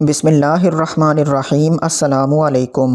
بسم اللہ الرحمن الرحیم۔ السلام علیکم۔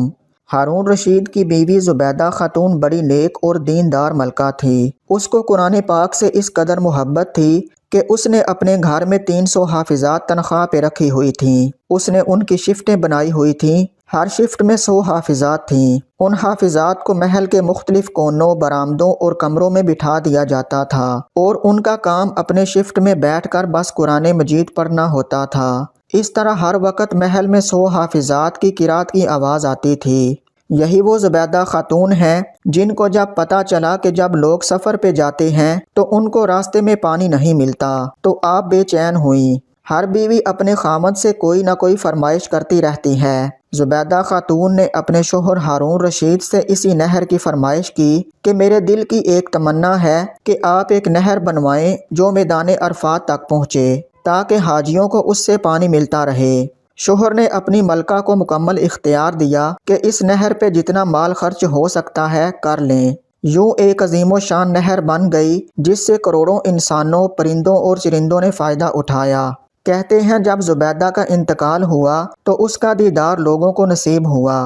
ہارون رشید کی بیوی زبیدہ خاتون بڑی نیک اور دیندار ملکہ تھی۔ اس کو قرآن پاک سے اس قدر محبت تھی کہ اس نے اپنے گھر میں 300 حافظات تنخواہ پہ رکھی ہوئی تھیں۔ اس نے ان کی شفٹیں بنائی ہوئی تھیں، ہر شفٹ میں 100 حافظات تھیں۔ ان حافظات کو محل کے مختلف کونوں، برآمدوں اور کمروں میں بٹھا دیا جاتا تھا اور ان کا کام اپنے شفٹ میں بیٹھ کر بس قرآن مجید پڑھنا ہوتا تھا۔ اس طرح ہر وقت محل میں 100 حافظات کی قرات کی آواز آتی تھی۔ یہی وہ زبیدہ خاتون ہیں جن کو جب پتہ چلا کہ جب لوگ سفر پہ جاتے ہیں تو ان کو راستے میں پانی نہیں ملتا تو آپ بے چین ہوئیں۔ ہر بیوی اپنے خامد سے کوئی نہ کوئی فرمائش کرتی رہتی ہے۔ زبیدہ خاتون نے اپنے شوہر ہارون رشید سے اسی نہر کی فرمائش کی کہ میرے دل کی ایک تمنا ہے کہ آپ ایک نہر بنوائیں جو میدان عرفات تک پہنچے تاکہ حاجیوں کو اس سے پانی ملتا رہے۔ شوہر نے اپنی ملکہ کو مکمل اختیار دیا کہ اس نہر پہ جتنا مال خرچ ہو سکتا ہے کر لیں۔ یوں ایک عظیم و شان نہر بن گئی جس سے کروڑوں انسانوں، پرندوں اور چرندوں نے فائدہ اٹھایا۔ کہتے ہیں جب زبیدہ کا انتقال ہوا تو اس کا دیدار لوگوں کو نصیب ہوا۔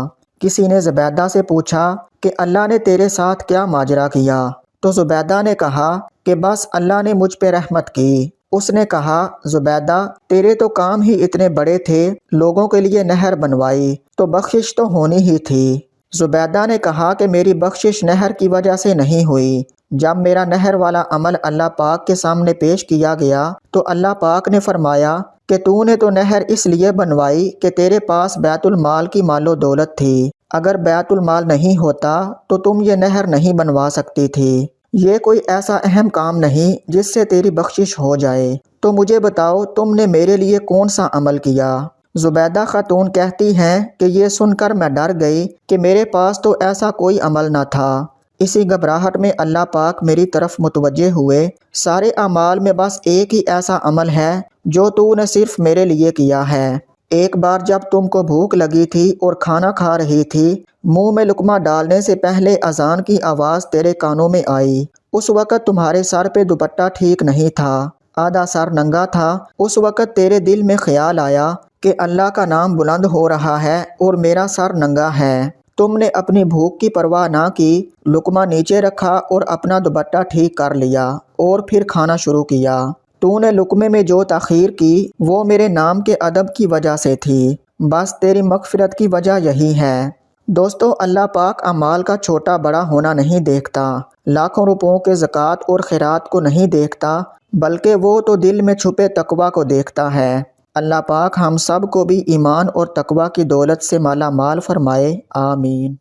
کسی نے زبیدہ سے پوچھا کہ اللہ نے تیرے ساتھ کیا ماجرا کیا؟ تو زبیدہ نے کہا کہ بس اللہ نے مجھ پہ رحمت کی۔ اس نے کہا زبیدہ تیرے تو کام ہی اتنے بڑے تھے، لوگوں کے لیے نہر بنوائی تو بخشش تو ہونی ہی تھی۔ زبیدہ نے کہا کہ میری بخشش نہر کی وجہ سے نہیں ہوئی۔ جب میرا نہر والا عمل اللہ پاک کے سامنے پیش کیا گیا تو اللہ پاک نے فرمایا کہ تو نے تو نہر اس لیے بنوائی کہ تیرے پاس بیت المال کی مال و دولت تھی، اگر بیت المال نہیں ہوتا تو تم یہ نہر نہیں بنوا سکتی تھی۔ یہ کوئی ایسا اہم کام نہیں جس سے تیری بخشش ہو جائے، تو مجھے بتاؤ تم نے میرے لیے کون سا عمل کیا؟ زبیدہ خاتون کہتی ہیں کہ یہ سن کر میں ڈر گئی کہ میرے پاس تو ایسا کوئی عمل نہ تھا۔ اسی گھبراہٹ میں اللہ پاک میری طرف متوجہ ہوئے، سارے اعمال میں بس ایک ہی ایسا عمل ہے جو تو نے صرف میرے لیے کیا ہے۔ ایک بار جب تم کو بھوک لگی تھی اور کھانا کھا رہی تھی، منہ میں لقمہ ڈالنے سے پہلے اذان کی آواز تیرے کانوں میں آئی۔ اس وقت تمہارے سر پہ دوپٹہ ٹھیک نہیں تھا، آدھا سر ننگا تھا۔ اس وقت تیرے دل میں خیال آیا کہ اللہ کا نام بلند ہو رہا ہے اور میرا سر ننگا ہے۔ تم نے اپنی بھوک کی پرواہ نہ کی، لقمہ نیچے رکھا اور اپنا دوپٹہ ٹھیک کر لیا اور پھر کھانا شروع کیا۔ تو نے لقمے میں جو تاخیر کی وہ میرے نام کے ادب کی وجہ سے تھی، بس تیری مغفرت کی وجہ یہی ہے۔ دوستو، اللہ پاک اعمال کا چھوٹا بڑا ہونا نہیں دیکھتا، لاکھوں روپوں کے زکوٰۃ اور خیرات کو نہیں دیکھتا، بلکہ وہ تو دل میں چھپے تقویٰ کو دیکھتا ہے۔ اللہ پاک ہم سب کو بھی ایمان اور تقویٰ کی دولت سے مالا مال فرمائے، آمین۔